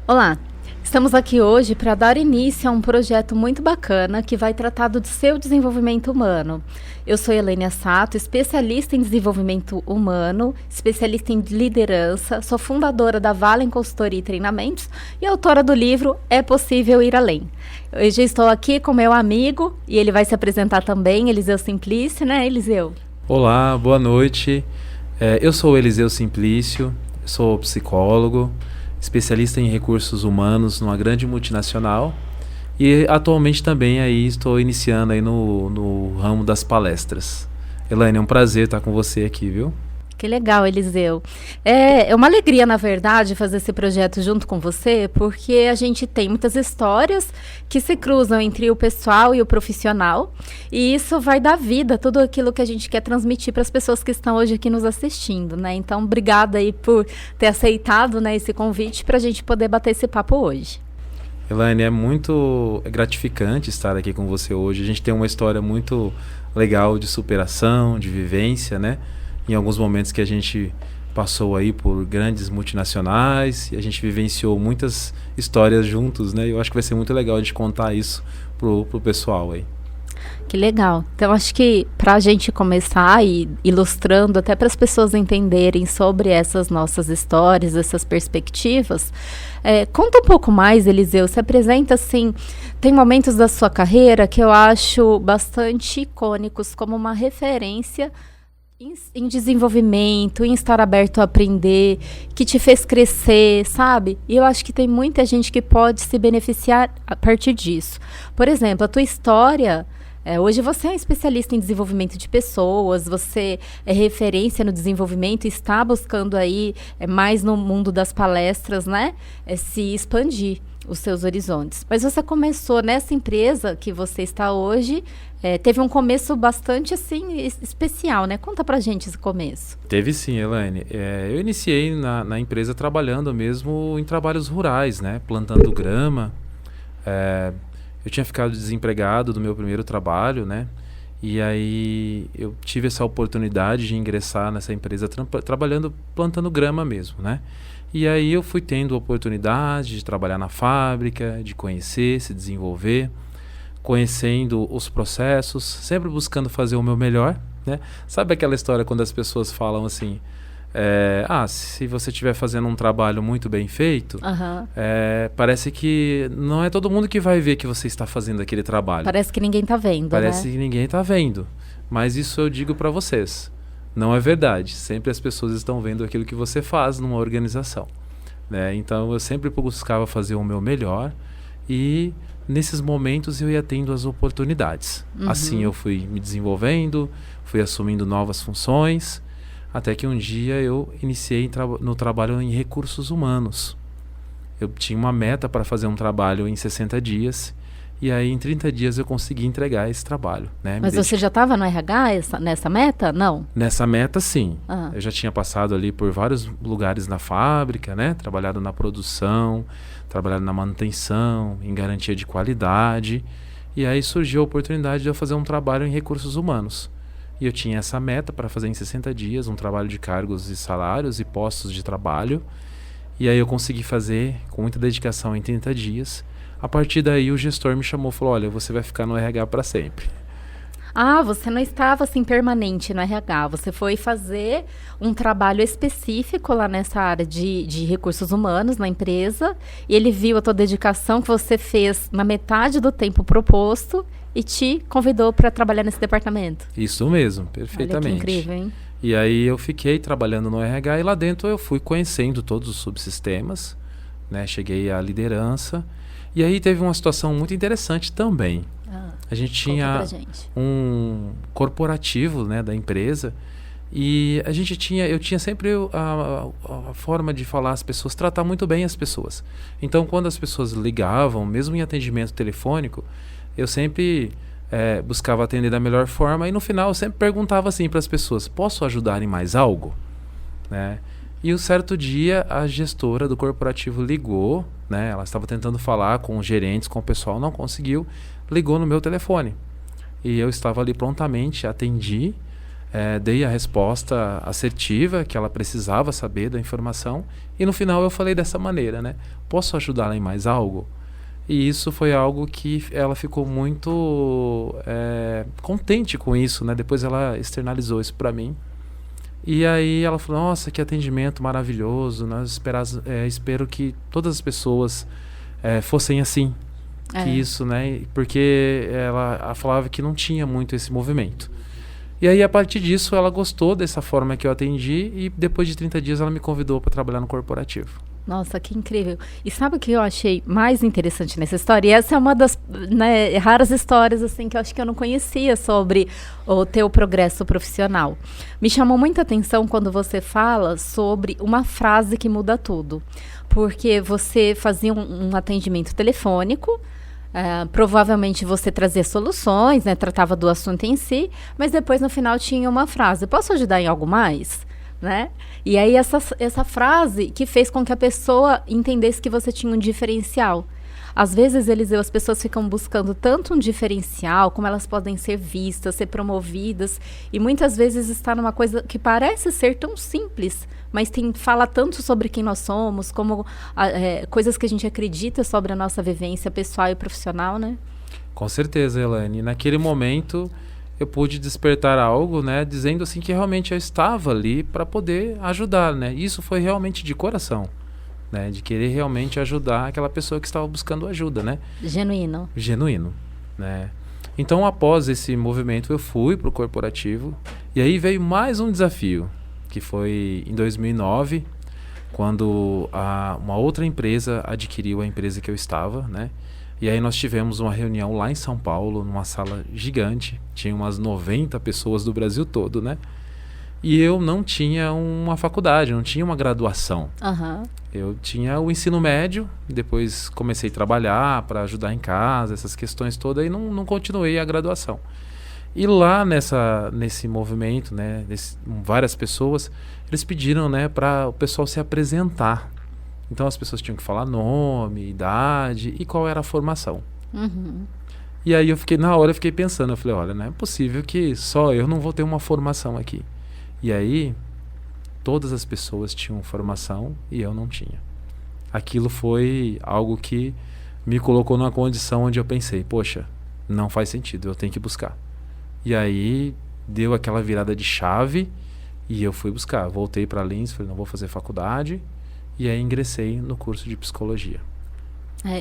Olá, estamos aqui hoje para dar início a um projeto muito bacana que vai tratar do seu desenvolvimento humano. Eu sou Helênia Sato, especialista em desenvolvimento humano, especialista em liderança, sou fundadora da Valen Consultoria e Treinamentos e autora do livro É Possível Ir Além. Hoje estou aqui com meu amigo e ele vai se apresentar também, Eliseu Simplício, né, Eliseu? Olá, boa noite. Eu sou o Eliseu Simplício, sou psicólogo, especialista em recursos humanos numa grande multinacional e atualmente também aí estou iniciando aí no ramo das palestras. Elaine, é um prazer estar com você aqui, viu? Que legal, Eliseu. É uma alegria, na verdade, fazer esse projeto junto com você, porque a gente tem muitas histórias que se cruzam entre o pessoal e o profissional, e isso vai dar vida a tudo aquilo que a gente quer transmitir para as pessoas que estão hoje aqui nos assistindo, né? Então, obrigada aí por ter aceitado, né, esse convite para a gente poder bater esse papo hoje. Elaine, é muito gratificante estar aqui com você hoje. A gente tem uma história muito legal de superação, de vivência, né? Em alguns momentos que a gente passou aí por grandes multinacionais e a gente vivenciou muitas histórias juntos, né? Eu acho que vai ser muito legal de contar isso pro pessoal aí. Que legal. Então, acho que para a gente começar e ilustrando até para as pessoas entenderem sobre essas nossas histórias, essas perspectivas, conta um pouco mais, Eliseu. Se apresenta assim, tem momentos da sua carreira que eu acho bastante icônicos como uma referência em desenvolvimento, em estar aberto a aprender, que te fez crescer, sabe? E eu acho que tem muita gente que pode se beneficiar a partir disso. Por exemplo, a tua história, hoje você é um especialista em desenvolvimento de pessoas, você é referência no desenvolvimento e está buscando aí mais no mundo das palestras, né? Se expandir os seus horizontes. Mas você começou nessa empresa que você está hoje, teve um começo bastante assim especial, né? Conta pra gente esse começo. Teve sim, Elaine. Eu iniciei na empresa trabalhando mesmo em trabalhos rurais, né? Plantando grama. Eu tinha ficado desempregado do meu primeiro trabalho, né? E aí eu tive essa oportunidade de ingressar nessa empresa trabalhando, plantando grama mesmo, né? E aí eu fui tendo a oportunidade de trabalhar na fábrica, de conhecer, se desenvolver, conhecendo os processos, sempre buscando fazer o meu melhor, né? Sabe aquela história quando as pessoas falam assim, se você estiver fazendo um trabalho muito bem feito, parece que não é todo mundo que vai ver que você está fazendo aquele trabalho. Parece que ninguém está vendo, Parece né? que ninguém está vendo. Mas isso eu digo para vocês. Não é verdade. Sempre as pessoas estão vendo aquilo que você faz numa organização, né? Então eu sempre buscava fazer o meu melhor e nesses momentos eu ia tendo as oportunidades. Assim eu fui me desenvolvendo, fui assumindo novas funções, até que um dia eu iniciei no trabalho em recursos humanos. Eu tinha uma meta para fazer um trabalho em 60 dias. E aí, em 30 dias, eu consegui entregar esse trabalho, né? Mas você já estava no RH nessa meta? Não? Nessa meta, sim. Eu já tinha passado ali por vários lugares na fábrica, né? Trabalhado na produção, trabalhado na manutenção, em garantia de qualidade. E aí surgiu a oportunidade de eu fazer um trabalho em recursos humanos. E eu tinha essa meta para fazer em 60 dias, um trabalho de cargos e salários e postos de trabalho. E aí eu consegui fazer com muita dedicação em 30 dias. A partir daí o gestor me chamou e falou, olha, você vai ficar no RH para sempre. Ah, você não estava assim permanente no RH, você foi fazer um trabalho específico lá nessa área de recursos humanos na empresa, e ele viu a tua dedicação que você fez na metade do tempo proposto e te convidou para trabalhar nesse departamento. Isso mesmo, perfeitamente. Olha que incrível, hein? E aí eu fiquei trabalhando no RH e lá dentro eu fui conhecendo todos os subsistemas, né? Cheguei à liderança. E aí teve uma situação muito interessante também. A gente tinha um corporativo, né, da empresa e eu tinha sempre a forma de falar às pessoas, tratar muito bem as pessoas. Então, quando as pessoas ligavam, mesmo em atendimento telefônico, eu sempre buscava atender da melhor forma e no final eu sempre perguntava assim para as pessoas, posso ajudar em mais algo? Né? E um certo dia a gestora do corporativo ligou, né? Ela estava tentando falar com os gerentes, com o pessoal, não conseguiu, ligou no meu telefone. E eu estava ali prontamente, atendi, dei a resposta assertiva que ela precisava saber da informação e no final eu falei dessa maneira, né? Posso ajudá-la em mais algo? E isso foi algo que ela ficou muito contente com isso, né? Depois ela externalizou isso para mim. E aí ela falou, nossa, que atendimento maravilhoso, espero que todas as pessoas fossem assim. Que isso, né? Porque ela falava que não tinha muito esse movimento. E aí, a partir disso, ela gostou dessa forma que eu atendi e depois de 30 dias ela me convidou para trabalhar no corporativo. Nossa, que incrível. E sabe o que eu achei mais interessante nessa história? E essa é uma das, né, raras histórias assim que eu acho que eu não conhecia sobre o teu progresso profissional. Me chamou muita atenção quando você fala sobre uma frase que muda tudo. Porque você fazia um atendimento telefônico, provavelmente você trazia soluções, né, tratava do assunto em si, mas depois no final tinha uma frase, posso ajudar em algo mais? Né? E aí essa frase que fez com que a pessoa entendesse que você tinha um diferencial. Às vezes as pessoas ficam buscando tanto um diferencial, como elas podem ser vistas, ser promovidas, e muitas vezes está numa coisa que parece ser tão simples, mas fala tanto sobre quem nós somos, como coisas que a gente acredita sobre a nossa vivência pessoal e profissional, né? Com certeza, Elaine. Naquele momento eu pude despertar algo, né, dizendo assim que realmente eu estava ali para poder ajudar, né? Isso foi realmente de coração, né, de querer realmente ajudar aquela pessoa que estava buscando ajuda, né? Genuíno, né? Então, após esse movimento, eu fui para o corporativo e aí veio mais um desafio, que foi em 2009, quando uma outra empresa adquiriu a empresa que eu estava, né? E aí nós tivemos uma reunião lá em São Paulo, numa sala gigante, tinha umas 90 pessoas do Brasil todo, né? E eu não tinha uma faculdade, não tinha uma graduação. Eu tinha o ensino médio, depois comecei a trabalhar para ajudar em casa, essas questões todas, e não continuei a graduação. E lá nesse movimento, né, várias pessoas, eles pediram, né, para o pessoal se apresentar. Então as pessoas tinham que falar nome, idade e qual era a formação. E aí na hora eu fiquei pensando, eu falei, olha, não é possível que só eu não vou ter uma formação aqui. E aí todas as pessoas tinham formação e eu não tinha. Aquilo foi algo que me colocou numa condição onde eu pensei, poxa, não faz sentido, eu tenho que buscar. E aí deu aquela virada de chave e eu fui buscar. Voltei para Lins, falei, não vou fazer faculdade. E aí ingressei no curso de psicologia.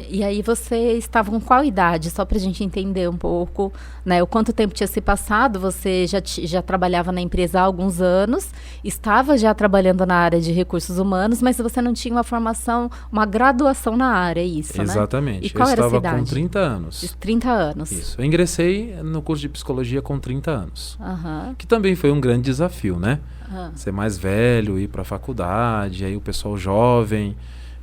E aí você estava com qual idade? Só para a gente entender um pouco, né? O quanto tempo tinha se passado? Você já trabalhava na empresa há alguns anos, estava já trabalhando na área de recursos humanos, mas você não tinha uma formação, uma graduação na área, é isso, né? Exatamente. E qual era a sua idade? Eu estava com 30 anos. 30 anos. Isso. Eu ingressei no curso de psicologia com 30 anos. Que também foi um grande desafio, né? Ser mais velho, ir para a faculdade, aí o pessoal jovem.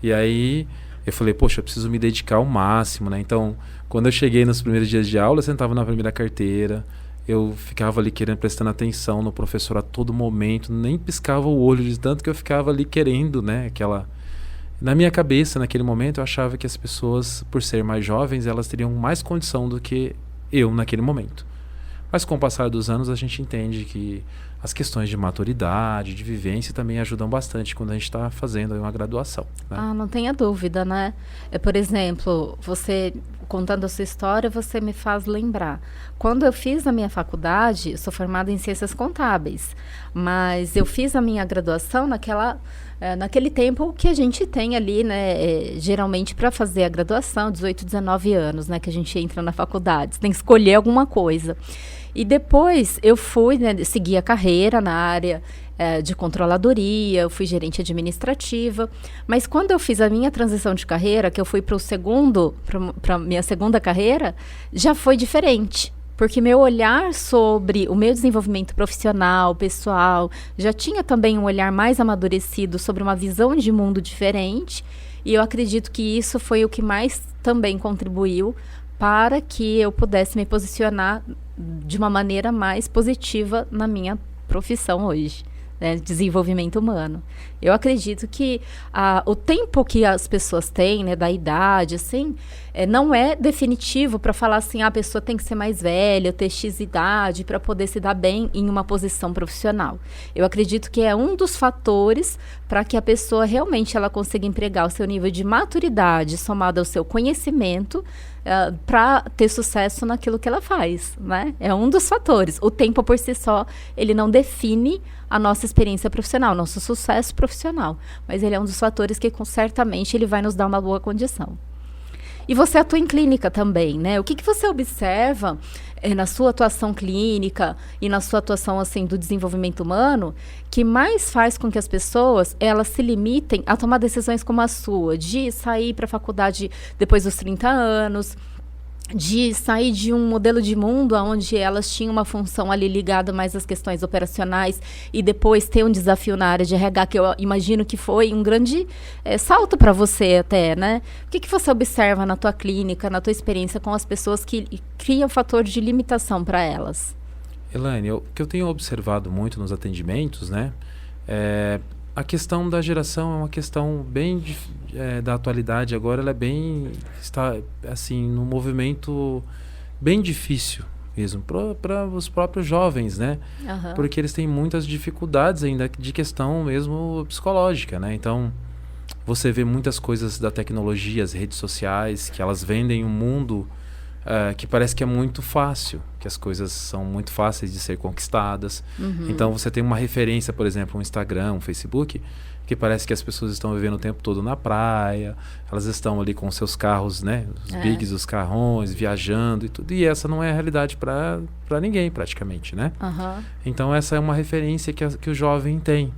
E aí eu falei, poxa, eu preciso me dedicar ao máximo, né? Então, quando eu cheguei nos primeiros dias de aula, eu sentava na primeira carteira, eu ficava ali prestando atenção no professor a todo momento, nem piscava o olho de tanto que eu ficava ali querendo, né? Na minha cabeça, naquele momento, eu achava que as pessoas, por ser mais jovens, elas teriam mais condição do que eu naquele momento. Mas com o passar dos anos, a gente entende que as questões de maturidade, de vivência também ajudam bastante quando a gente está fazendo uma graduação, né? Não tenha dúvida, né? Por exemplo, você contando a sua história, você me faz lembrar. Quando eu fiz a minha faculdade, eu sou formada em Ciências Contábeis, mas eu fiz a minha graduação naquele tempo que a gente tem ali, né, geralmente para fazer a graduação, 18, 19 anos, né, que a gente entra na faculdade, você tem que escolher alguma coisa. E depois eu fui, né, seguir a carreira na área de controladoria, eu fui gerente administrativa, mas quando eu fiz a minha transição de carreira, que eu fui para a minha segunda carreira, já foi diferente. Porque meu olhar sobre o meu desenvolvimento profissional, pessoal, já tinha também um olhar mais amadurecido sobre uma visão de mundo diferente. E eu acredito que isso foi o que mais também contribuiu para que eu pudesse me posicionar de uma maneira mais positiva na minha profissão hoje. né, desenvolvimento humano. Eu acredito que o tempo que as pessoas têm, né, da idade, assim, não é definitivo para falar assim, a pessoa tem que ser mais velha, ter X idade para poder se dar bem em uma posição profissional. Eu acredito que é um dos fatores para que a pessoa realmente ela consiga empregar o seu nível de maturidade somado ao seu conhecimento para ter sucesso naquilo que ela faz, né? É um dos fatores. O tempo por si só, ele não define a nossa experiência profissional, nosso sucesso profissional, mas ele é um dos fatores que certamente ele vai nos dar uma boa condição. E você atua em clínica também, né? O que você observa na sua atuação clínica e na sua atuação, assim, do desenvolvimento humano, que mais faz com que as pessoas, elas se limitem a tomar decisões como a sua, de sair para a faculdade depois dos 30 anos, de sair de um modelo de mundo onde elas tinham uma função ali ligada mais às questões operacionais e depois ter um desafio na área de RH, que eu imagino que foi um grande salto para você até, né? O que você observa na tua clínica, na tua experiência com as pessoas que criam fator de limitação para elas? Elaine, o que eu tenho observado muito nos atendimentos, né? A questão da geração é uma questão bem da atualidade agora, ela está assim num movimento bem difícil mesmo para os próprios jovens, né? Uhum. Porque eles têm muitas dificuldades ainda de questão mesmo psicológica, né? Então você vê muitas coisas da tecnologia, as redes sociais, que elas vendem um mundo que parece que é muito fácil, que as coisas são muito fáceis de ser conquistadas. Uhum. Então você tem uma referência, por exemplo, um Instagram, um Facebook, que parece que as pessoas estão vivendo o tempo todo na praia, elas estão ali com seus carros, né, os bigs, os carrões, viajando e tudo. E essa não é a realidade para ninguém, praticamente, né? Uhum. Então essa é uma referência que o jovem tem.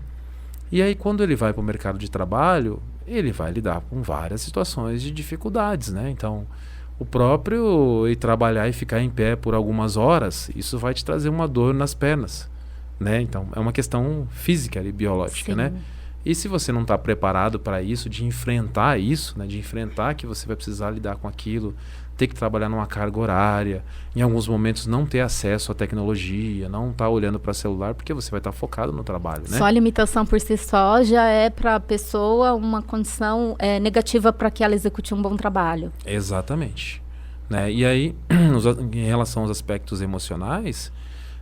E aí quando ele vai para o mercado de trabalho, ele vai lidar com várias situações de dificuldades, né? Então o próprio ir trabalhar e ficar em pé por algumas horas, isso vai te trazer uma dor nas pernas, né? Então, é uma questão física e biológica, Sim. né? E se você não está preparado para isso, de enfrentar isso, né? De enfrentar que você vai precisar lidar com aquilo, ter que trabalhar numa carga horária, em alguns momentos não ter acesso à tecnologia, não estar olhando para celular, porque você vai estar focado no trabalho, né? Só a limitação por si só já é para a pessoa uma condição negativa para que ela execute um bom trabalho. Exatamente. Né? E aí, em relação aos aspectos emocionais,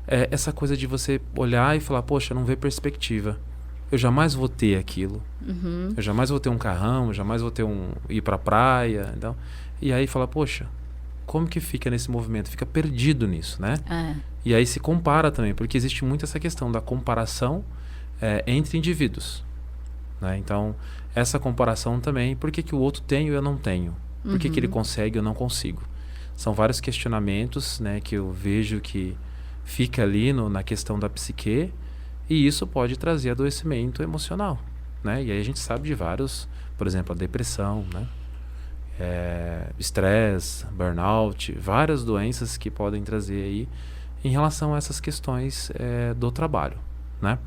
essa coisa de você olhar e falar, poxa, não vê perspectiva. Eu jamais vou ter aquilo. Uhum. Eu jamais vou ter um carrão, eu jamais vou ter ir para a praia. Então, e aí fala, poxa, como que fica nesse movimento? Fica perdido nisso, né? E aí se compara também, porque existe muito essa questão da comparação entre indivíduos. Né? Então, essa comparação também, por que o outro tem e eu não tenho? Por que ele consegue e eu não consigo? São vários questionamentos, né, que eu vejo que fica ali na questão da psique, e isso pode trazer adoecimento emocional. Né? E aí a gente sabe de vários, por exemplo, a depressão, né? Estresse, burnout, várias doenças que podem trazer aí em relação a essas questões do trabalho, né?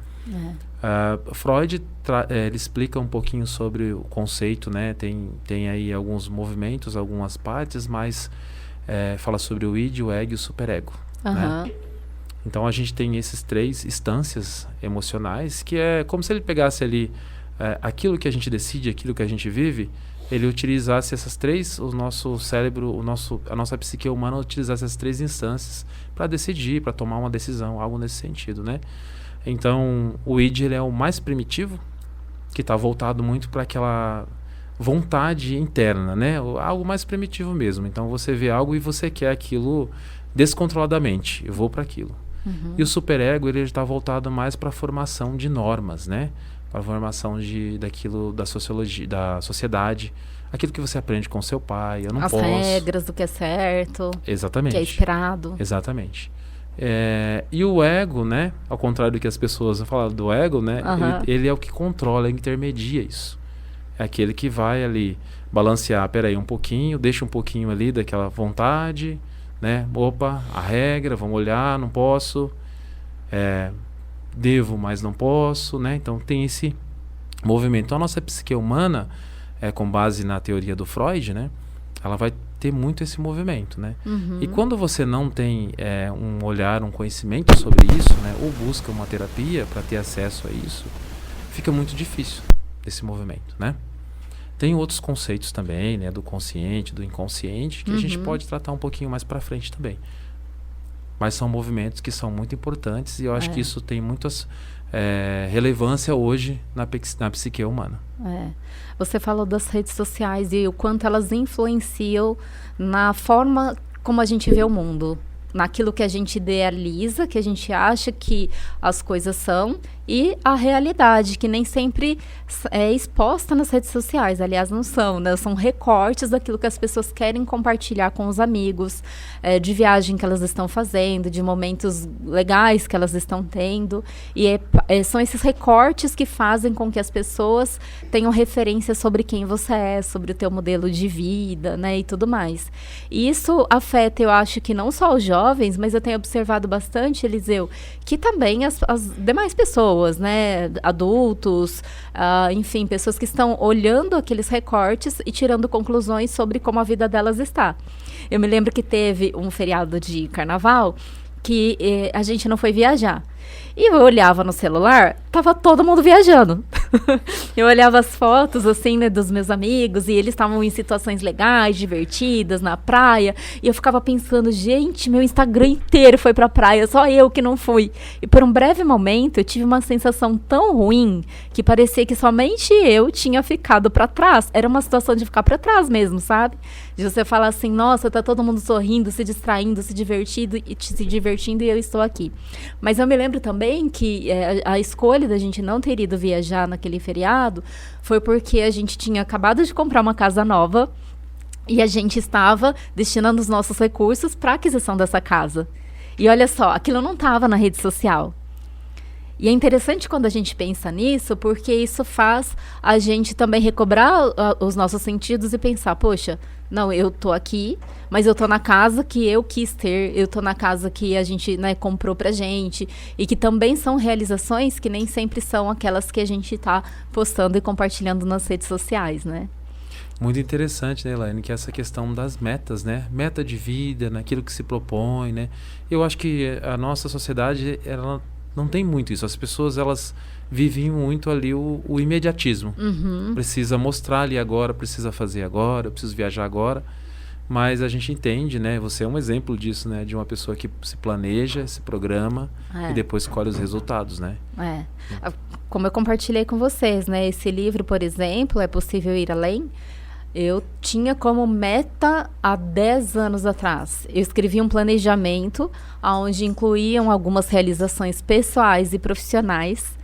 Freud ele explica um pouquinho sobre o conceito, né? Tem aí alguns movimentos, algumas partes, mas fala sobre o id, o ego e o superego, né? Então a gente tem esses 3 instâncias emocionais, que é como se ele pegasse ali aquilo que a gente decide, aquilo que a gente vive, ele utilizasse essas 3, o nosso cérebro, a nossa psique humana utilizasse essas 3 instâncias para decidir, para tomar uma decisão, algo nesse sentido, né? Então, o id ele é o mais primitivo, que está voltado muito para aquela vontade interna, né? Algo mais primitivo mesmo. Então, você vê algo e você quer aquilo descontroladamente. Eu vou para aquilo. E o superego ele está voltado mais para a formação de normas, né? Para a formação daquilo da sociologia, da sociedade, aquilo que você aprende com seu pai. Eu não posso. As regras do que é certo. Exatamente. Que é esperado. Exatamente. E o ego, né? Ao contrário do que as pessoas falam do ego, né? Ele é o que controla, intermedia isso. É aquele que vai ali balancear, peraí, um pouquinho, deixa um pouquinho ali daquela vontade, né? Opa, a regra, vamos olhar, não posso. Devo, mas não posso, né? Então tem esse movimento. Então a nossa psique humana, com base na teoria do Freud, né? Ela vai ter muito esse movimento, né? Uhum. E quando você não tem um olhar, um conhecimento sobre isso, né? Ou busca uma terapia para ter acesso a isso, fica muito difícil esse movimento, né? Tem outros conceitos também, né? Do consciente, do inconsciente, que a gente pode tratar um pouquinho mais para frente também. Mas são movimentos que são muito importantes e eu acho que isso tem muitas relevância hoje na psique humana. Você falou das redes sociais e o quanto elas influenciam na forma como a gente vê o mundo, naquilo que a gente idealiza, que a gente acha que as coisas são, e a realidade, que nem sempre é exposta nas redes sociais. Aliás, não são, né? São recortes daquilo que as pessoas querem compartilhar com os amigos, de viagem que elas estão fazendo, de momentos legais que elas estão tendo. E são esses recortes que fazem com que as pessoas tenham referência sobre quem você é, sobre o teu modelo de vida, né? E tudo mais. E isso afeta, eu acho que não só os jovens, mas eu tenho observado bastante, Eliseu, que também as demais pessoas, né, adultos, enfim, pessoas que estão olhando aqueles recortes e tirando conclusões sobre como a vida delas está. Eu me lembro que teve um feriado de carnaval que a gente não foi viajar. E eu olhava no celular, tava todo mundo viajando. Eu olhava as fotos, assim, né, dos meus amigos, e eles estavam em situações legais, divertidas, na praia. E eu ficava pensando, gente, meu Instagram inteiro foi pra praia, só eu que não fui. E por um breve momento, eu tive uma sensação tão ruim, que parecia que somente eu tinha ficado pra trás. Era uma situação de ficar pra trás mesmo, sabe? De você falar assim, nossa, tá todo mundo sorrindo, se distraindo, se divertindo, e eu estou aqui. Mas eu me lembro também que a escolha da gente não ter ido viajar naquele feriado foi porque a gente tinha acabado de comprar uma casa nova e a gente estava destinando os nossos recursos para a aquisição dessa casa. E olha só, aquilo não estava na rede social. E é interessante quando a gente pensa nisso, porque isso faz a gente também recobrar os nossos sentidos e pensar, poxa, não, eu tô aqui, mas eu tô na casa que eu quis ter, eu tô na casa que a gente, né, comprou pra gente, e que também são realizações que nem sempre são aquelas que a gente tá postando e compartilhando nas redes sociais, né? Muito interessante, né, Elaine, que essa questão das metas, né? Meta de vida, naquilo que se propõe, né? Eu acho que a nossa sociedade, ela não tem muito isso. As pessoas, elas vivem muito ali o imediatismo. Precisa mostrar ali agora, precisa fazer agora, eu preciso viajar agora. Mas a gente entende, né? Você é um exemplo disso, né? De uma pessoa que se planeja, se programa e depois colhe os resultados, né? Como eu compartilhei com vocês, né? Esse livro, por exemplo, É Possível Ir Além, eu tinha como meta há 10 anos atrás. Eu escrevi um planejamento onde incluíam algumas realizações pessoais e profissionais.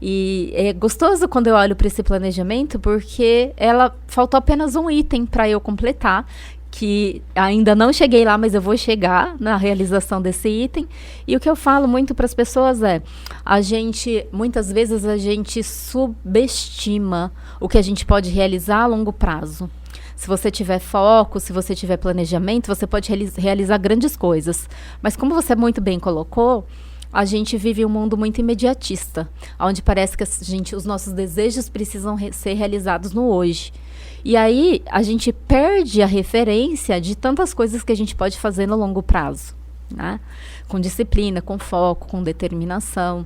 E é gostoso quando eu olho para esse planejamento, porque faltou apenas um item para eu completar, que ainda não cheguei lá, mas eu vou chegar na realização desse item. E o que eu falo muito para as pessoas muitas vezes a gente subestima o que a gente pode realizar a longo prazo. Se você tiver foco, se você tiver planejamento, você pode realizar grandes coisas. Mas como você muito bem colocou, a gente vive um mundo muito imediatista, onde parece que os nossos desejos precisam ser realizados no hoje. E aí a gente perde a referência de tantas coisas que a gente pode fazer no longo prazo, né? Com disciplina, com foco, com determinação.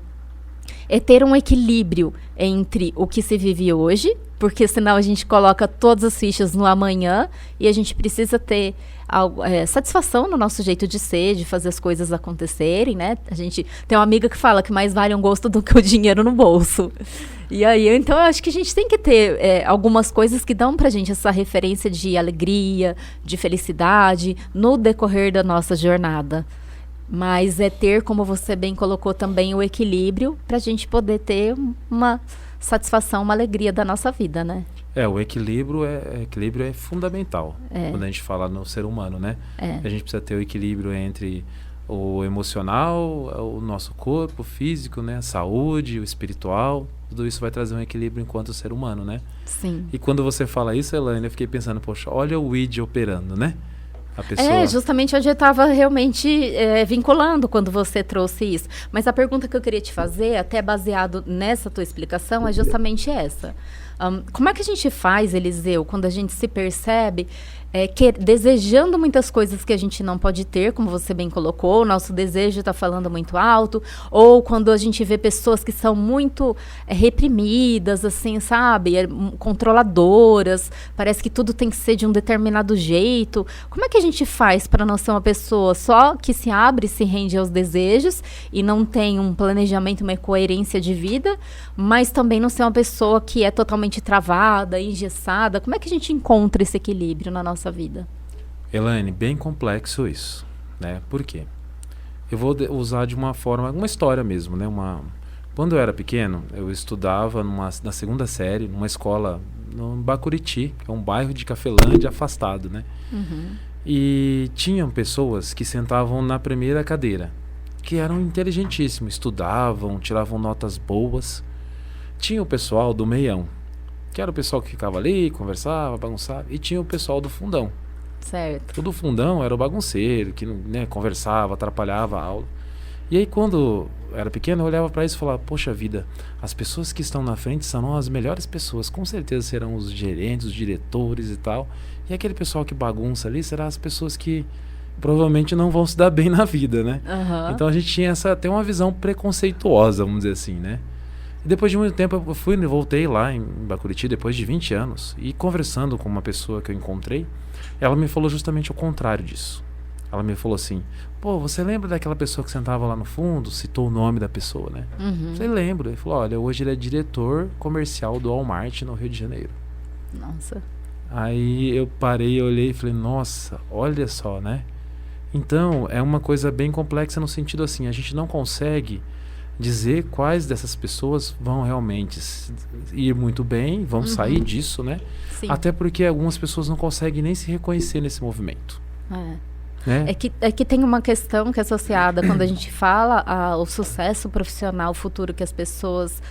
É ter um equilíbrio entre o que se vive hoje, porque senão a gente coloca todas as fichas no amanhã e a gente precisa ter satisfação no nosso jeito de ser, de fazer as coisas acontecerem, né? A gente tem uma amiga que fala que mais vale um gosto do que o dinheiro no bolso. E aí, então, eu acho que a gente tem que ter algumas coisas que dão pra gente essa referência de alegria, de felicidade no decorrer da nossa jornada. Mas é ter, como você bem colocou também, o equilíbrio pra gente poder ter uma satisfação, uma alegria da nossa vida, né? O equilíbrio é fundamental quando a gente fala no ser humano, né? A gente precisa ter o equilíbrio entre o emocional, o nosso corpo, o físico, né? A saúde, o espiritual. Tudo isso vai trazer um equilíbrio enquanto ser humano, né? Sim. E quando você fala isso, Elaine, eu fiquei pensando, poxa, olha o id operando, né? A pessoa... justamente onde eu estava realmente vinculando quando você trouxe isso. Mas a pergunta que eu queria te fazer, até baseado nessa tua explicação, é justamente essa. Como é que a gente faz, Eliseu, quando a gente se percebe desejando muitas coisas que a gente não pode ter, como você bem colocou, o nosso desejo está falando muito alto, ou quando a gente vê pessoas que são muito reprimidas, assim, sabe, controladoras, parece que tudo tem que ser de um determinado jeito. Como é que a gente faz para não ser uma pessoa só que se abre, se rende aos desejos e não tem um planejamento, uma coerência de vida, mas também não ser uma pessoa que é totalmente travada, engessada? Como é que a gente encontra esse equilíbrio na nossa vida? Elaine, bem complexo isso, né? Por quê? Eu vou usar de uma forma, uma história mesmo, né? Quando eu era pequeno, eu estudava na segunda série, numa escola no Bacuriti, que é um bairro de Cafelândia afastado, né? Uhum. E tinham pessoas que sentavam na primeira cadeira, que eram inteligentíssimos, estudavam, tiravam notas boas. Tinha o pessoal do meião, que era o pessoal que ficava ali, conversava, bagunçava, e tinha o pessoal do fundão. Certo. O do fundão era o bagunceiro, que, né, conversava, atrapalhava a aula. E aí, quando eu era pequeno, eu olhava para isso e falava, poxa vida, as pessoas que estão na frente são as melhores pessoas, com certeza serão os gerentes, os diretores e tal. E aquele pessoal que bagunça ali será as pessoas que provavelmente não vão se dar bem na vida, né? Uhum. Então a gente tinha tem uma visão preconceituosa, vamos dizer assim, né? E depois de muito tempo eu voltei lá em Bacuriti, depois de 20 anos, e conversando com uma pessoa que eu encontrei, ela me falou justamente o contrário disso. Ela me falou assim, pô, você lembra daquela pessoa que sentava lá no fundo? Citou o nome da pessoa, né? Uhum. Eu falei, lembro. Ele falou, olha, hoje ele é diretor comercial do Walmart no Rio de Janeiro. Nossa. Aí eu parei, olhei e falei, nossa, olha só, né? Então, é uma coisa bem complexa no sentido assim, a gente não consegue dizer quais dessas pessoas vão realmente ir muito bem, vão sair disso, né? Sim. Até porque algumas pessoas não conseguem nem se reconhecer nesse movimento. Né? É que tem uma questão que é associada quando a gente fala ao sucesso profissional futuro que as pessoas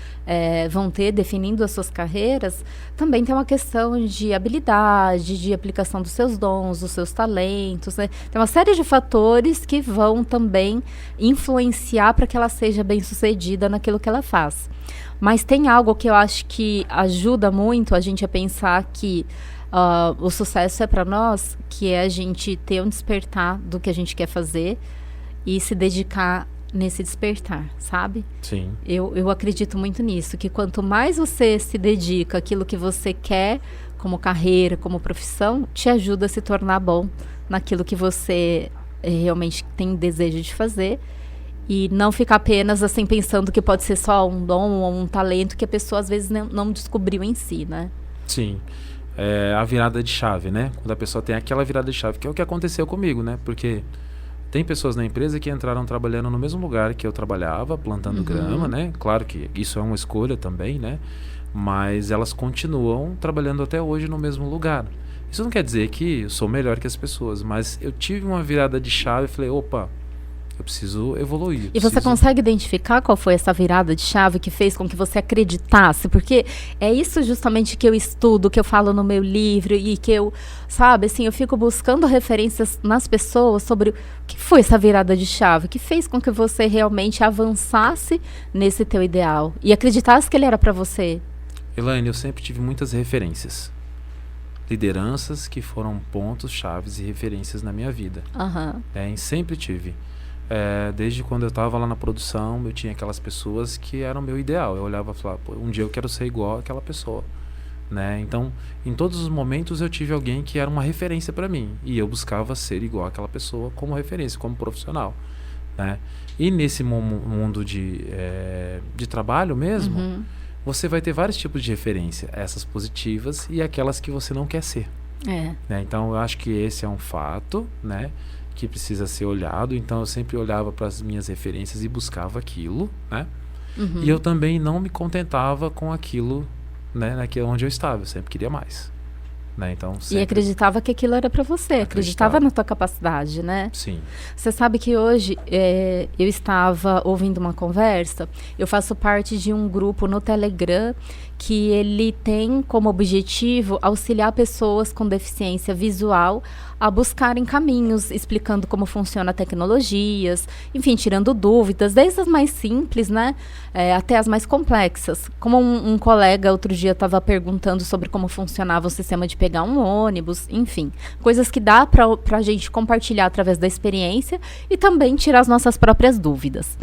vão ter definindo as suas carreiras, também tem uma questão de habilidade, de aplicação dos seus dons, dos seus talentos, né? Tem uma série de fatores que vão também influenciar para que ela seja bem-sucedida naquilo que ela faz. Mas tem algo que eu acho que ajuda muito a gente a pensar que o sucesso é para nós, que é a gente ter um despertar do que a gente quer fazer e se dedicar nesse despertar, sabe? Sim. Eu acredito muito nisso, que quanto mais você se dedica àquilo que você quer como carreira, como profissão, te ajuda a se tornar bom naquilo que você realmente tem desejo de fazer e não ficar apenas assim pensando que pode ser só um dom ou um talento que a pessoa às vezes não descobriu em si, né? Sim. A virada de chave, né? Quando a pessoa tem aquela virada de chave, que é o que aconteceu comigo, né? Porque tem pessoas na empresa que entraram trabalhando no mesmo lugar que eu trabalhava, plantando grama, né? Claro que isso é uma escolha também, né? Mas elas continuam trabalhando até hoje no mesmo lugar. Isso não quer dizer que eu sou melhor que as pessoas, mas eu tive uma virada de chave e falei, opa, eu preciso evoluir. E você consegue identificar qual foi essa virada de chave que fez com que você acreditasse? Porque é isso justamente que eu estudo, que eu falo no meu livro e que eu, sabe, assim, eu fico buscando referências nas pessoas sobre o que foi essa virada de chave, que fez com que você realmente avançasse nesse teu ideal e acreditasse que ele era para você. Elaine, eu sempre tive muitas referências. Lideranças que foram pontos, chaves e referências na minha vida. Sempre tive. Desde quando eu estava lá na produção, eu tinha aquelas pessoas que eram o meu ideal. Eu olhava e falava, pô, um dia eu quero ser igual àquela pessoa, né? Então, em todos os momentos eu tive alguém que era uma referência para mim e eu buscava ser igual àquela pessoa como referência, como profissional, né? E nesse mundo de trabalho mesmo, você vai ter vários tipos de referência, essas positivas e aquelas que você não quer ser. Né? Então, eu acho que esse é um fato, né? Que precisa ser olhado, então eu sempre olhava para as minhas referências e buscava aquilo, né? E eu também não me contentava com aquilo, né, onde eu estava, eu sempre queria mais, né? Então, sempre... E acreditava que aquilo era para você, acreditava na tua capacidade, né? Sim. Você sabe que hoje eu estava ouvindo uma conversa, eu faço parte de um grupo no Telegram que ele tem como objetivo auxiliar pessoas com deficiência visual a buscarem caminhos, explicando como funciona tecnologias, enfim, tirando dúvidas, desde as mais simples, né, até as mais complexas. Como um colega outro dia estava perguntando sobre como funcionava o sistema de pegar um ônibus, enfim, coisas que dá para a gente compartilhar através da experiência e também tirar as nossas próprias dúvidas.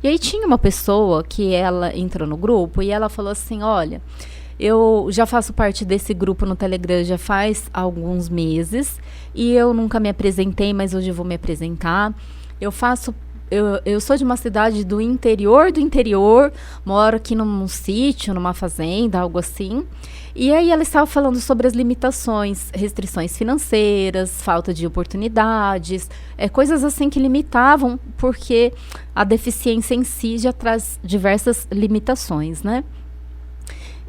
E aí tinha uma pessoa que ela entrou no grupo e ela falou assim, olha, eu já faço parte desse grupo no Telegram já faz alguns meses e eu nunca me apresentei, mas hoje eu vou me apresentar. Eu sou de uma cidade do interior, moro aqui num sítio, numa fazenda, algo assim. E aí ela estava falando sobre as limitações, restrições financeiras, falta de oportunidades, coisas assim que limitavam, porque a deficiência em si já traz diversas limitações, né?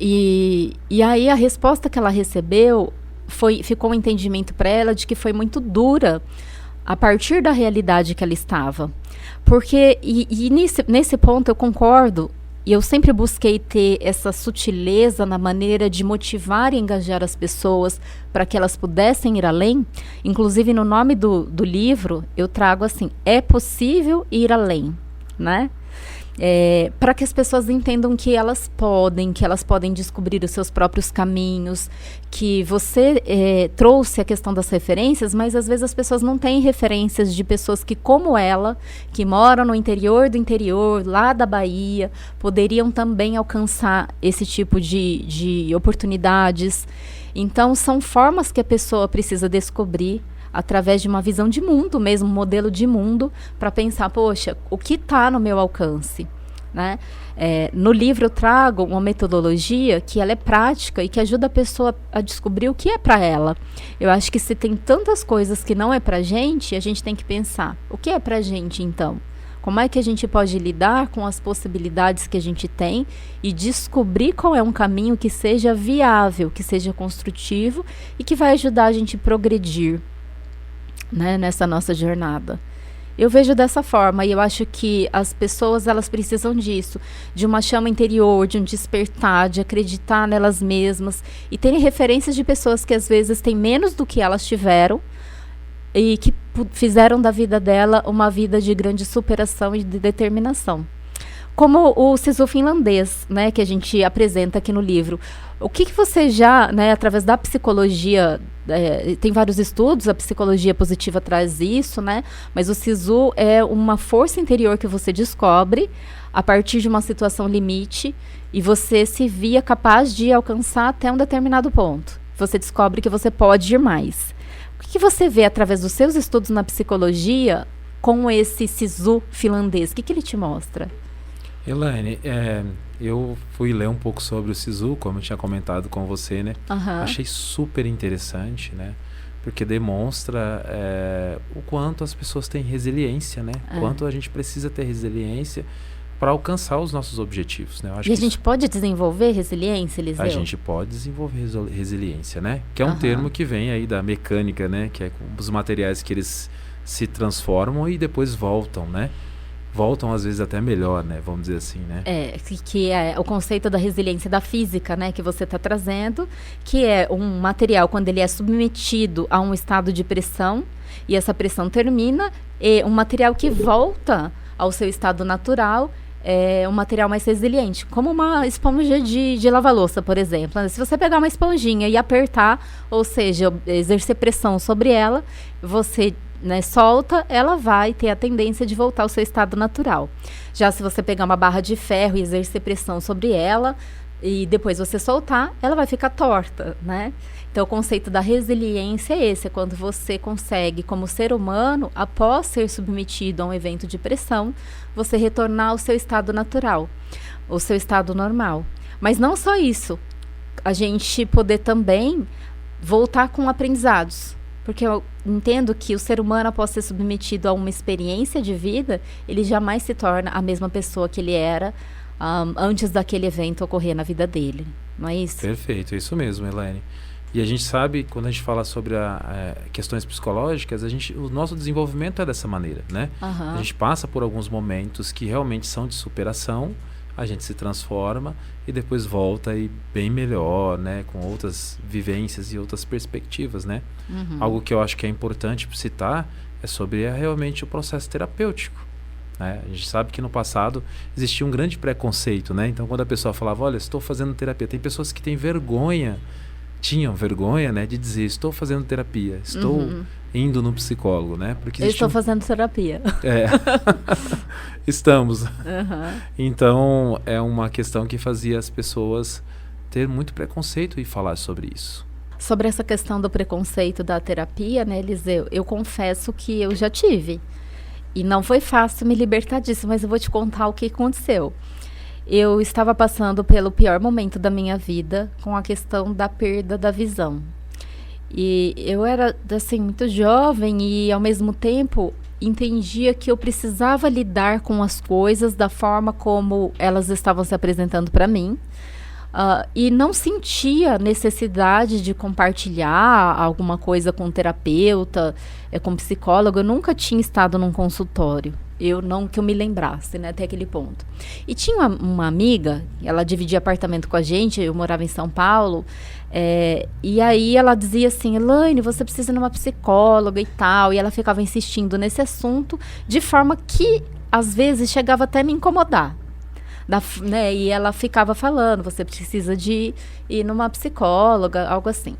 E aí a resposta que ela recebeu ficou um entendimento para ela de que foi muito dura a partir da realidade que ela estava. Porque, nesse ponto eu concordo, e eu sempre busquei ter essa sutileza na maneira de motivar e engajar as pessoas para que elas pudessem ir além. Inclusive no nome do livro eu trago assim, é possível ir além, né? Para que as pessoas entendam que elas podem descobrir os seus próprios caminhos, que você trouxe a questão das referências, mas às vezes as pessoas não têm referências de pessoas que, como ela, que moram no interior do interior, lá da Bahia, poderiam também alcançar esse tipo de oportunidades. Então, são formas que a pessoa precisa descobrir através de uma visão de mundo mesmo, um modelo de mundo, para pensar, poxa, o que está no meu alcance? Né? No livro eu trago uma metodologia que ela é prática e que ajuda a pessoa a descobrir o que é para ela. Eu acho que se tem tantas coisas que não é para a gente tem que pensar, o que é para a gente então? Como é que a gente pode lidar com as possibilidades que a gente tem e descobrir qual é um caminho que seja viável, que seja construtivo e que vai ajudar a gente a progredir, né, nessa nossa jornada. Eu vejo dessa forma e eu acho que as pessoas elas precisam disso, de uma chama interior, de um despertar, de acreditar nelas mesmas e terem referências de pessoas que às vezes têm menos do que elas tiveram e que fizeram da vida dela uma vida de grande superação e de determinação. Como o sisu finlandês, né, que a gente apresenta aqui no livro. O que você já, né, através da psicologia, tem vários estudos, a psicologia positiva traz isso, né, mas o sisu é uma força interior que você descobre a partir de uma situação limite e você se via capaz de alcançar até um determinado ponto. Você descobre que você pode ir mais. O que você vê através dos seus estudos na psicologia com esse sisu finlandês? O que ele te mostra? Elaine, eu fui ler um pouco sobre o sisu, como eu tinha comentado com você, né? Uhum. Achei super interessante, né? Porque demonstra o quanto as pessoas têm resiliência, né? Quanto a gente precisa ter resiliência para alcançar os nossos objetivos, né? Eu acho e a gente pode desenvolver resiliência, Eliseu? A gente pode desenvolver resiliência, né? Que é um termo que vem aí da mecânica, né? Que é os materiais que eles se transformam e depois voltam, né? Voltam às vezes até melhor, né? Vamos dizer assim, né? Que é o conceito da resiliência da física, né? Que você está trazendo, que é um material quando ele é submetido a um estado de pressão e essa pressão termina, e um material que volta ao seu estado natural é um material mais resiliente, como uma esponja de lava-louça, por exemplo. Se você pegar uma esponjinha e apertar, ou seja, exercer pressão sobre ela, você solta, ela vai ter a tendência de voltar ao seu estado natural. Já se você pegar uma barra de ferro e exercer pressão sobre ela e depois você soltar, ela vai ficar torta, né? Então o conceito da resiliência é esse, é quando você consegue, como ser humano, após ser submetido a um evento de pressão, você retornar ao seu estado natural, o seu estado normal. Mas não só isso, a gente poder também voltar com aprendizados. Porque eu entendo que o ser humano, após ser submetido a uma experiência de vida, ele jamais se torna a mesma pessoa que ele era antes daquele evento ocorrer na vida dele. Não é isso? Perfeito, é isso mesmo, Elaine. E a gente sabe, quando a gente fala sobre questões psicológicas, o nosso desenvolvimento é dessa maneira, né? Uhum. A gente passa por alguns momentos que realmente são de superação, a gente se transforma e depois volta e bem melhor, né? Com outras vivências e outras perspectivas, né? Algo que eu acho que é importante citar é sobre realmente o processo terapêutico. Né? A gente sabe que no passado existia um grande preconceito, né? Então, quando a pessoa falava, olha, estou fazendo terapia, tem pessoas que tinham vergonha, né, de dizer, estou fazendo terapia, estou indo no psicólogo, né? Porque eu estou fazendo terapia. Estamos. Então, é uma questão que fazia as pessoas ter muito preconceito e falar sobre isso. Sobre essa questão do preconceito da terapia, né, Eliseu, eu confesso que eu já tive. E não foi fácil me libertar disso, mas eu vou te contar o que aconteceu. Eu estava passando pelo pior momento da minha vida com a questão da perda da visão. E eu era, assim, muito jovem e, ao mesmo tempo, entendia que eu precisava lidar com as coisas da forma como elas estavam se apresentando para mim. E não sentia necessidade de compartilhar alguma coisa com um terapeuta, com um psicólogo. Eu nunca tinha estado num consultório. Não que eu me lembrasse, né, até aquele ponto. E tinha uma amiga, ela dividia apartamento com a gente, eu morava em São Paulo, e aí ela dizia assim, Elaine, você precisa ir numa psicóloga e tal, e ela ficava insistindo nesse assunto, de forma que, às vezes, chegava até a me incomodar. Né, e ela ficava falando, você precisa de ir numa psicóloga, algo assim.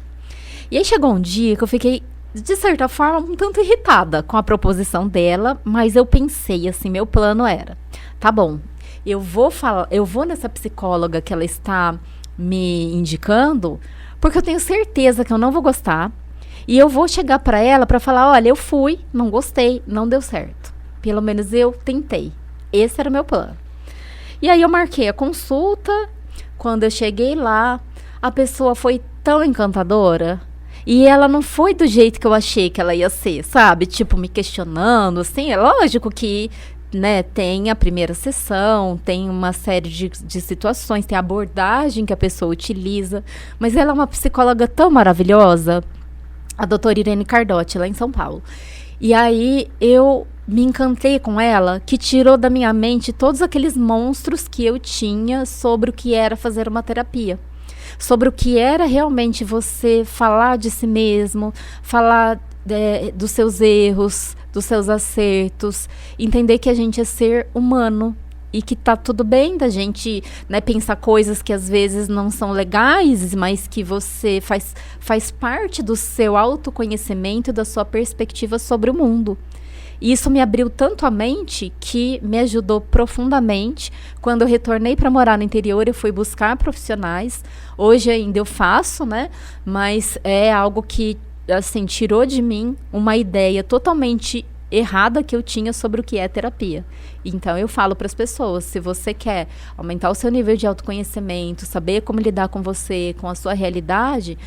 E aí chegou um dia que eu fiquei, de certa forma, um tanto irritada com a proposição dela, mas eu pensei assim, meu plano era, tá bom, eu vou nessa psicóloga que ela está me indicando, porque eu tenho certeza que eu não vou gostar, e eu vou chegar para ela para falar, olha, eu fui, não gostei, não deu certo. Pelo menos eu tentei. Esse era o meu plano. E aí eu marquei a consulta. Quando eu cheguei lá, a pessoa foi tão encantadora. E ela não foi do jeito que eu achei que ela ia ser, sabe? Tipo, me questionando, assim. É lógico que, né, tem a primeira sessão, tem uma série de situações, tem a abordagem que a pessoa utiliza. Mas ela é uma psicóloga tão maravilhosa, a doutora Irene Cardotti, lá em São Paulo. E aí eu me encantei com ela, que tirou da minha mente todos aqueles monstros que eu tinha sobre o que era fazer uma terapia. Sobre o que era realmente você falar de si mesmo, falar dos seus erros, dos seus acertos, entender que a gente é ser humano e que tá tudo bem da gente, né, pensar coisas que às vezes não são legais, mas que você faz parte do seu autoconhecimento e da sua perspectiva sobre o mundo. E isso me abriu tanto a mente que me ajudou profundamente. Quando eu retornei para morar no interior, eu fui buscar profissionais. Hoje ainda eu faço, né? Mas é algo que, assim, tirou de mim uma ideia totalmente errada que eu tinha sobre o que é terapia. Então eu falo para as pessoas, se você quer aumentar o seu nível de autoconhecimento, saber como lidar com você, com a sua realidade,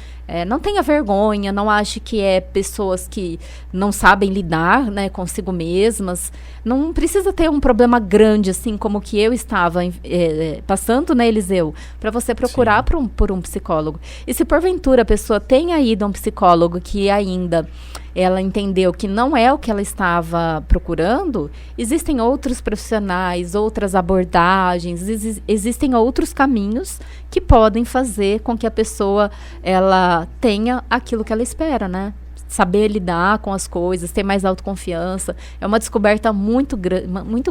não tenha vergonha, não ache que é pessoas que não sabem lidar, né, consigo mesmas. Não precisa ter um problema grande, assim, como que eu estava passando, né, Eliseu, para você procurar por um psicólogo. E se porventura a pessoa tenha ido a um psicólogo que ainda ela entendeu que não é o que ela estava procurando, existem outros profissionais, outras abordagens, existem outros caminhos que podem fazer com que a pessoa ela tenha aquilo que ela espera, né? Saber lidar com as coisas, ter mais autoconfiança. É uma descoberta muito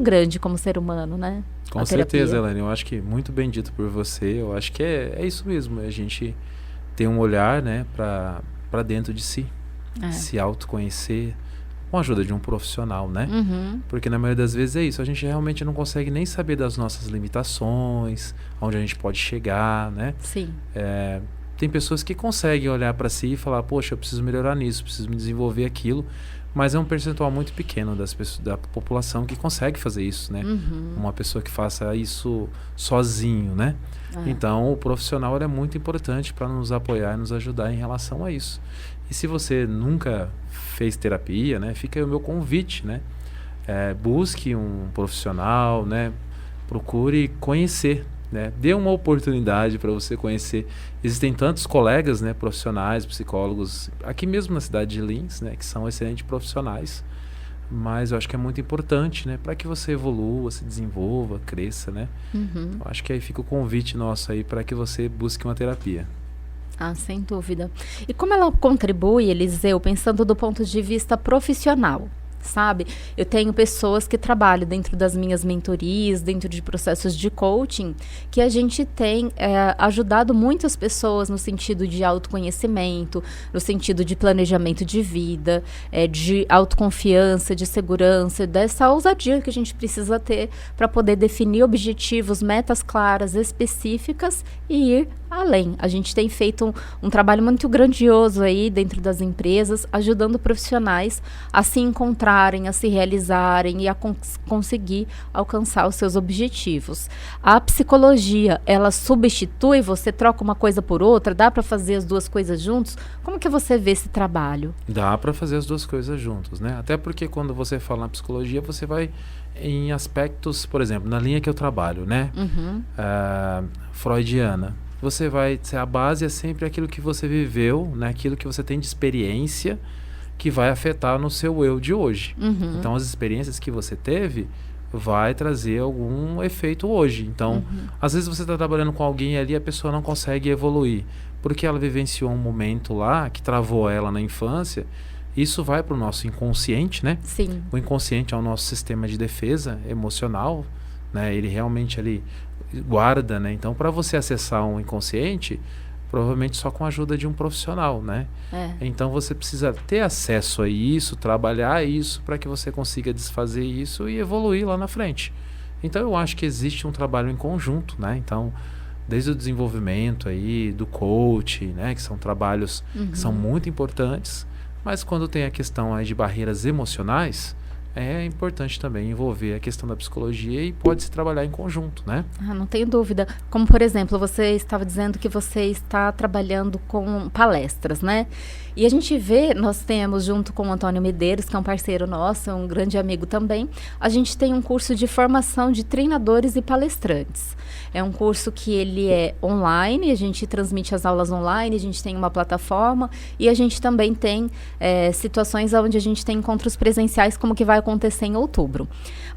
grande como ser humano, né? Com certeza, Elaine. Eu acho que muito bem dito por você. Eu acho que é isso mesmo. A gente tem um olhar, né, para dentro de si. Se autoconhecer com a ajuda de um profissional, né? Porque na maioria das vezes é isso, a gente realmente não consegue nem saber das nossas limitações, onde a gente pode chegar, né? Sim. Tem pessoas que conseguem olhar para si e falar, poxa, eu preciso melhorar nisso, preciso me desenvolver aquilo, mas é um percentual muito pequeno da população que consegue fazer isso, né? Uma pessoa que faça isso sozinho, né? Então, o profissional é muito importante para nos apoiar e nos ajudar em relação a isso. E se você nunca fez terapia, né, fica aí o meu convite, né? Busque um profissional, né? Procure conhecer, né? Dê uma oportunidade para você conhecer. Existem tantos colegas, né, profissionais, psicólogos, aqui mesmo na cidade de Lins, né, que são excelentes profissionais, mas eu acho que é muito importante, né, para que você evolua, se desenvolva, cresça, né? Uhum. Eu acho que aí fica o convite nosso aí para que você busque uma terapia. Ah, sem dúvida. E como ela contribui, Eliseu, pensando do ponto de vista profissional? Sabe? Eu tenho pessoas que trabalham dentro das minhas mentorias, dentro de processos de coaching, que a gente tem ajudado muitas pessoas no sentido de autoconhecimento, no sentido de planejamento de vida, de autoconfiança, de segurança, dessa ousadia que a gente precisa ter para poder definir objetivos, metas claras, específicas e ir além. A gente tem feito um trabalho muito grandioso aí dentro das empresas, ajudando profissionais a se encontrarem, a se realizarem e a conseguir alcançar os seus objetivos. A psicologia, ela substitui, você troca uma coisa por outra, dá para fazer as duas coisas juntos? Como que você vê esse trabalho? Dá para fazer as duas coisas juntos, né? Até porque quando você fala na psicologia, você vai em aspectos, por exemplo, na linha que eu trabalho, né? Freudiana. Você vai ser, a base é sempre aquilo que você viveu, né? Aquilo que você tem de experiência que vai afetar no seu eu de hoje. Então, as experiências que você teve vai trazer algum efeito hoje. Então, às vezes você está trabalhando com alguém ali e a pessoa não consegue evoluir, porque ela vivenciou um momento lá que travou ela na infância. Isso vai para o nosso inconsciente, né? Sim. O inconsciente é o nosso sistema de defesa emocional, né? Ele realmente ali guarda, né? Então, para você acessar um inconsciente, provavelmente só com a ajuda de um profissional, né? Então, você precisa ter acesso a isso, trabalhar isso, para que você consiga desfazer isso e evoluir lá na frente. Então, eu acho que existe um trabalho em conjunto, né? Então, desde o desenvolvimento aí, do coach, né? Que são trabalhos que são muito importantes, mas quando tem a questão aí de barreiras emocionais, é importante também envolver a questão da psicologia e pode-se trabalhar em conjunto, né? Ah, não tenho dúvida. Como, por exemplo, você estava dizendo que você está trabalhando com palestras, né? E a gente vê, nós temos junto com o Antônio Medeiros, que é um parceiro nosso, um grande amigo também, a gente tem um curso de formação de treinadores e palestrantes. É um curso que ele é online, a gente transmite as aulas online, a gente tem uma plataforma e a gente também tem situações onde a gente tem encontros presenciais, como que vai acontecer em outubro.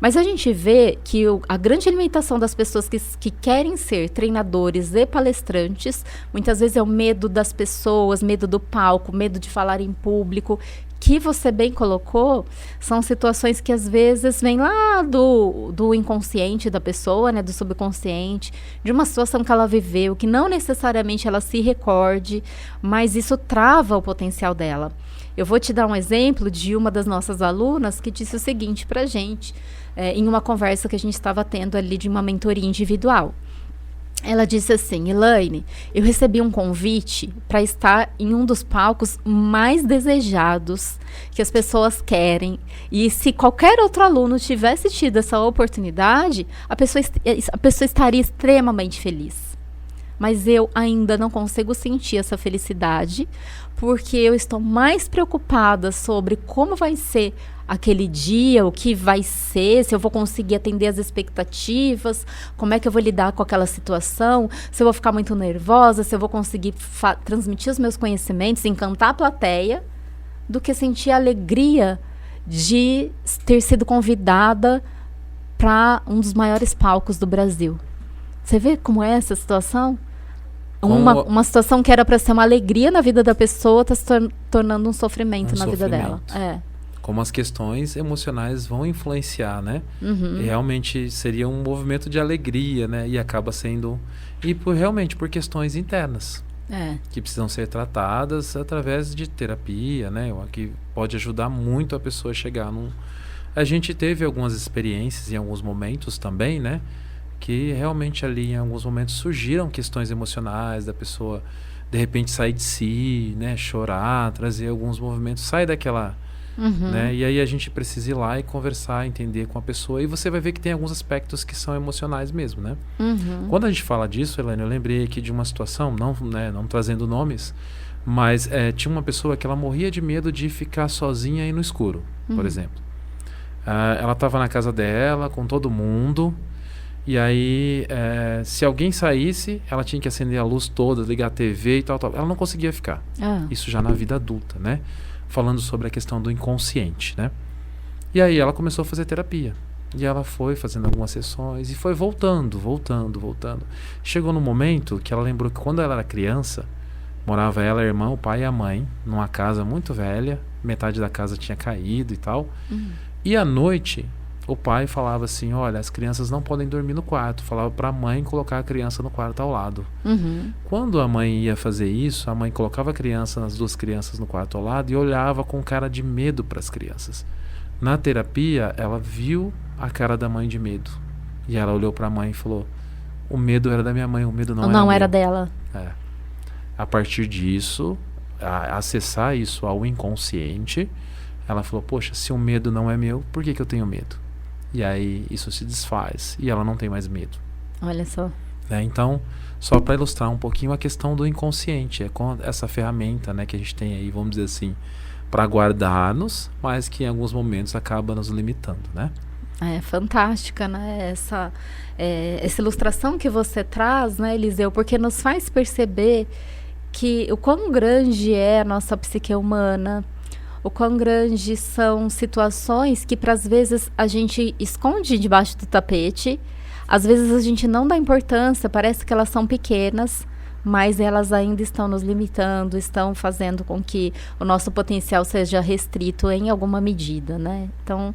Mas a gente vê que a grande limitação das pessoas que querem ser treinadores e palestrantes, muitas vezes é o medo das pessoas, medo do palco, medo de falar em público, que você bem colocou, são situações que às vezes vêm lá do inconsciente da pessoa, né, do subconsciente, de uma situação que ela viveu, que não necessariamente ela se recorde, mas isso trava o potencial dela. Eu vou te dar um exemplo de uma das nossas alunas que disse o seguinte pra gente, em uma conversa que a gente estava tendo ali de uma mentoria individual. Ela disse assim: Elaine, eu recebi um convite para estar em um dos palcos mais desejados que as pessoas querem. E se qualquer outro aluno tivesse tido essa oportunidade, a pessoa estaria extremamente feliz. Mas eu ainda não consigo sentir essa felicidade, porque eu estou mais preocupada sobre como vai ser aquele dia, o que vai ser, se eu vou conseguir atender as expectativas, como é que eu vou lidar com aquela situação, se eu vou ficar muito nervosa, se eu vou conseguir transmitir os meus conhecimentos, encantar a plateia, do que sentir a alegria de ter sido convidada para um dos maiores palcos do Brasil. Você vê como é essa situação? Uma situação que era para ser uma alegria na vida da pessoa está se tornando um sofrimento na vida dela. Como as questões emocionais vão influenciar, né? Realmente seria um movimento de alegria, né? E acaba sendo... realmente por questões internas. Que precisam ser tratadas através de terapia, né? Que pode ajudar muito a pessoa a chegar num... A gente teve algumas experiências em alguns momentos também, né? Que realmente ali em alguns momentos surgiram questões emocionais da pessoa, de repente sair de si, né? Chorar, trazer alguns movimentos, sair daquela... Né? E aí a gente precisa ir lá e conversar, entender com a pessoa, e você vai ver que tem alguns aspectos que são emocionais mesmo, né? Quando a gente fala disso, Elaine, eu lembrei aqui de uma situação, não trazendo nomes, mas tinha uma pessoa que ela morria de medo de ficar sozinha e no escuro, por exemplo. Ela estava na casa dela com todo mundo, e aí se alguém saísse, ela tinha que acender a luz toda, ligar a TV e tal. Ela não conseguia ficar. Isso já na vida adulta, né? Falando sobre a questão do inconsciente, né? E aí ela começou a fazer terapia. E ela foi fazendo algumas sessões e foi voltando. Chegou no momento que ela lembrou que quando ela era criança, morava ela, a irmã, o pai e a mãe, numa casa muito velha, metade da casa tinha caído e tal. E à noite, o pai falava assim, olha, as crianças não podem dormir no quarto. Falava para a mãe colocar a criança no quarto ao lado. Quando a mãe ia fazer isso, a mãe colocava as duas crianças no quarto ao lado e olhava com cara de medo para as crianças. Na terapia, ela viu a cara da mãe de medo. E ela olhou para a mãe e falou, o medo era da minha mãe, o medo não era dela. A partir disso, acessar isso ao inconsciente, ela falou, poxa, se o medo não é meu, por que eu tenho medo? E aí isso se desfaz e ela não tem mais medo. Olha só. Então, só para ilustrar um pouquinho a questão do inconsciente, é com essa ferramenta, né, que a gente tem aí, vamos dizer assim, para guardar-nos, mas que em alguns momentos acaba nos limitando, né? É fantástica, né? Essa ilustração que você traz, né, Eliseu, porque nos faz perceber que o quão grande é a nossa psique humana, o quão grande são situações que, para às vezes, a gente esconde debaixo do tapete, às vezes a gente não dá importância, parece que elas são pequenas, mas elas ainda estão nos limitando, estão fazendo com que o nosso potencial seja restrito em alguma medida, né? Então,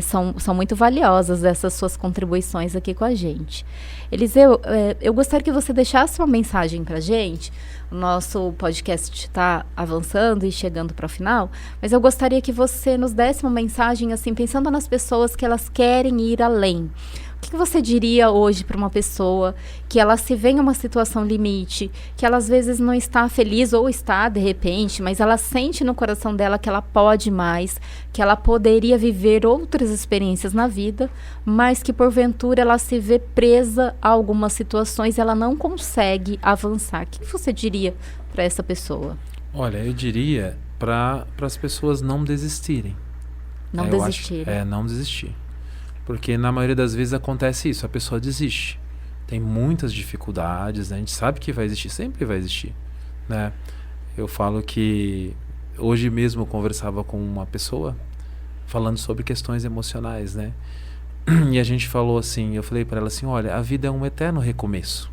são muito valiosas essas suas contribuições aqui com a gente. Eliseu, eu gostaria que você deixasse uma mensagem para a gente. O nosso podcast está avançando e chegando para o final, mas eu gostaria que você nos desse uma mensagem, assim, pensando nas pessoas que elas querem ir além. O que você diria hoje para uma pessoa que ela se vê em uma situação limite, que ela às vezes não está feliz ou está de repente, mas ela sente no coração dela que ela pode mais, que ela poderia viver outras experiências na vida, mas que porventura ela se vê presa a algumas situações e ela não consegue avançar. O que você diria para essa pessoa? Olha, eu diria para as pessoas não desistirem. Não desistirem. Não desistir. Porque na maioria das vezes acontece isso, a pessoa desiste. Tem muitas dificuldades, né? A gente sabe que vai existir, sempre vai existir, né? Eu falo que hoje mesmo eu conversava com uma pessoa falando sobre questões emocionais, né? E a gente falou assim, eu falei para ela assim, olha, a vida é um eterno recomeço,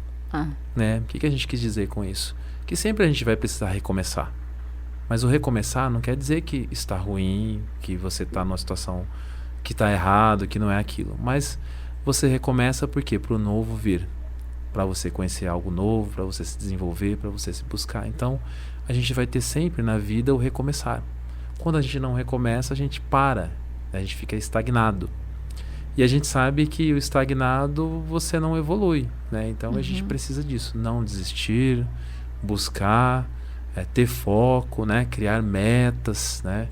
né? O que a gente quis dizer com isso? Que sempre a gente vai precisar recomeçar. Mas o recomeçar não quer dizer que está ruim, que você está numa situação que está errado, que não é aquilo. Mas você recomeça por quê? Para o novo vir. Para você conhecer algo novo, para você se desenvolver, para você se buscar. Então, a gente vai ter sempre na vida o recomeçar. Quando a gente não recomeça, a gente para. A gente fica estagnado. E a gente sabe que o estagnado, você não evolui, né? Então, a gente precisa disso. Não desistir, buscar, ter foco, né? Criar metas, né?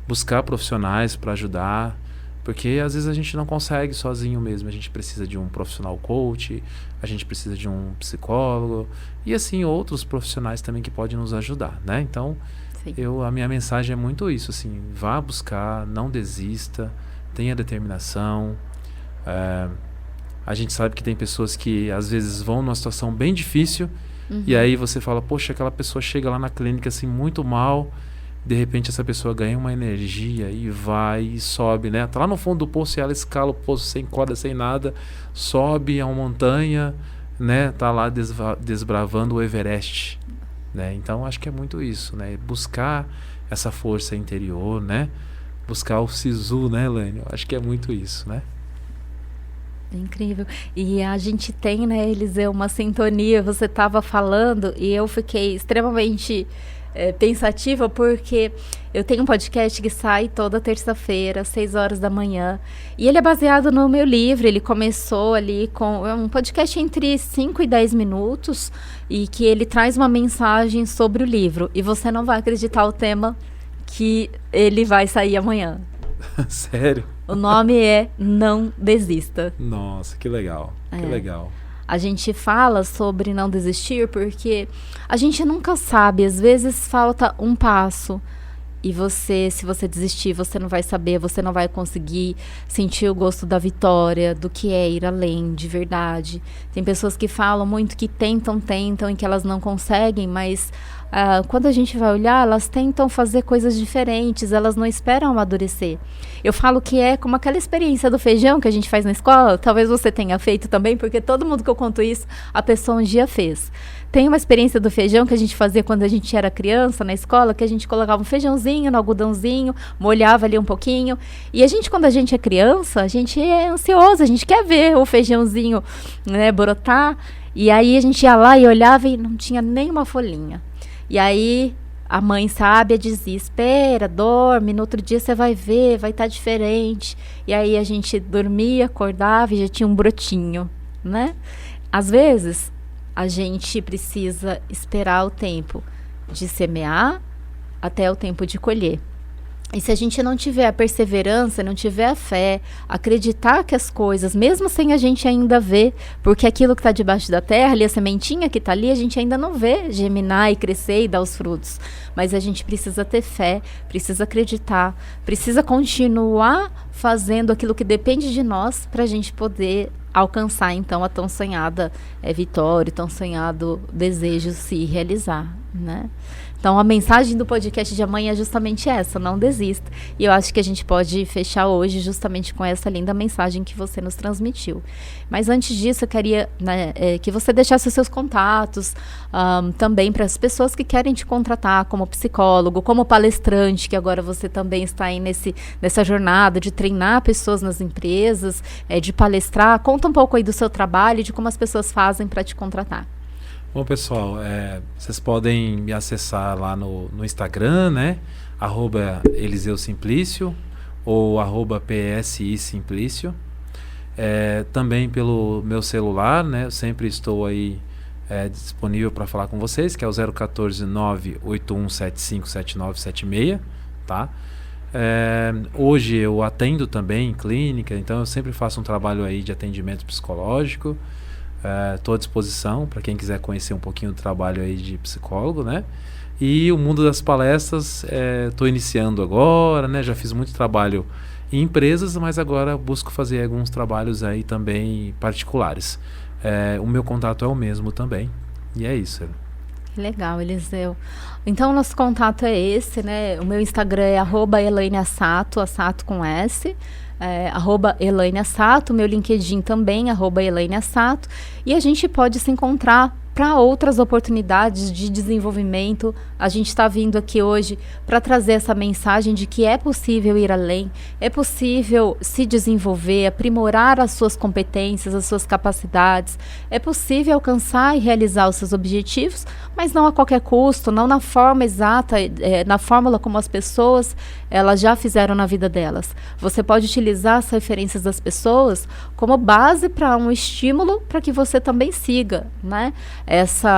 Buscar profissionais para ajudar. Porque às vezes a gente não consegue sozinho mesmo, a gente precisa de um profissional coach, a gente precisa de um psicólogo e assim outros profissionais também que podem nos ajudar, né? Então, a minha mensagem é muito isso, assim, vá buscar, não desista, tenha determinação. A gente sabe que tem pessoas que às vezes vão numa situação bem difícil e aí você fala, poxa, aquela pessoa chega lá na clínica assim muito mal. De repente essa pessoa ganha uma energia e vai e sobe, né? Tá lá no fundo do poço e ela escala o poço sem corda, sem nada, sobe a uma montanha, né? Tá lá desbravando o Everest, né? Então acho que é muito isso, né? Buscar essa força interior, né? Buscar o Sisu, né, Lênio? Acho que é muito isso, né? É incrível. E a gente tem, né, Eliseu, uma sintonia. Você estava falando e eu fiquei extremamente pensativa, porque eu tenho um podcast que sai toda terça-feira, às 6 horas da manhã, e ele é baseado no meu livro. Ele começou ali com um podcast entre 5 e 10 minutos, e que ele traz uma mensagem sobre o livro, e você não vai acreditar o tema que ele vai sair amanhã. Sério? O nome é Não Desista. Nossa, que legal, que legal. A gente fala sobre não desistir porque a gente nunca sabe, às vezes falta um passo e se você desistir, você não vai saber, você não vai conseguir sentir o gosto da vitória, do que é ir além de verdade. Tem pessoas que falam muito que tentam e que elas não conseguem, mas quando a gente vai olhar, elas tentam fazer coisas diferentes, elas não esperam amadurecer. Eu falo que é como aquela experiência do feijão que a gente faz na escola, talvez você tenha feito também, porque todo mundo que eu conto isso, a pessoa um dia fez. Tem uma experiência do feijão que a gente fazia quando a gente era criança na escola, que a gente colocava um feijãozinho no algodãozinho, molhava ali um pouquinho. E a gente, quando a gente é criança, a gente é ansioso, a gente quer ver o feijãozinho, né, brotar. E aí a gente ia lá e olhava e não tinha nenhuma folhinha. E aí a mãe sábia dizia, espera, dorme, no outro dia você vai ver, vai estar diferente. E aí a gente dormia, acordava e já tinha um brotinho, né? Às vezes a gente precisa esperar o tempo de semear até o tempo de colher. E se a gente não tiver a perseverança, não tiver a fé, acreditar que as coisas, mesmo sem a gente ainda ver, porque aquilo que está debaixo da terra, ali a sementinha que está ali, a gente ainda não vê germinar e crescer e dar os frutos. Mas a gente precisa ter fé, precisa acreditar, precisa continuar fazendo aquilo que depende de nós para a gente poder alcançar, então, a tão sonhada vitória, tão sonhado desejo se realizar, né? Então, a mensagem do podcast de amanhã é justamente essa, não desista. E eu acho que a gente pode fechar hoje justamente com essa linda mensagem que você nos transmitiu. Mas antes disso, eu queria, né, que você deixasse os seus contatos também para as pessoas que querem te contratar como psicólogo, como palestrante, que agora você também está aí nessa jornada de treinar pessoas nas empresas, de palestrar. Conta um pouco aí do seu trabalho e de como as pessoas fazem para te contratar. Bom, pessoal, vocês podem me acessar lá no Instagram, né? @EliseuSimplício ou @PSISimplício. Também pelo meu celular, né? Eu sempre estou aí disponível para falar com vocês, que é o 014 98175 7976, tá? Hoje eu atendo também em clínica, então eu sempre faço um trabalho aí de atendimento psicológico. Estou à disposição para quem quiser conhecer um pouquinho do trabalho aí de psicólogo, né? E o mundo das palestras, estou iniciando agora, né? Já fiz muito trabalho em empresas, mas agora busco fazer alguns trabalhos aí também particulares. O meu contato é o mesmo também. E é isso. Legal, Eliseu. Então, o nosso contato é esse, né? O meu Instagram é @ElaineAssato, Assato com S. @ElaineAssato, meu LinkedIn também, @ElaineAssato, e a gente pode se encontrar para outras oportunidades de desenvolvimento. A gente está vindo aqui hoje para trazer essa mensagem de que é possível ir além, é possível se desenvolver, aprimorar as suas competências, as suas capacidades, é possível alcançar e realizar os seus objetivos, mas não a qualquer custo, não na forma exata, na fórmula como as pessoas elas já fizeram na vida delas. Você pode utilizar as referências das pessoas como base para um estímulo para que você também siga, né?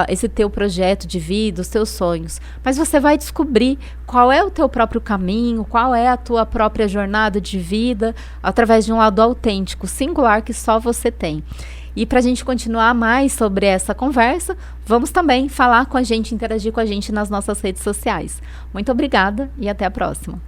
Esse teu projeto de vida, os teus sonhos. Mas você vai descobrir qual é o teu próprio caminho, qual é a tua própria jornada de vida, através de um lado autêntico, singular, que só você tem. E para a gente continuar mais sobre essa conversa, vamos também falar com a gente, interagir com a gente nas nossas redes sociais. Muito obrigada e até a próxima.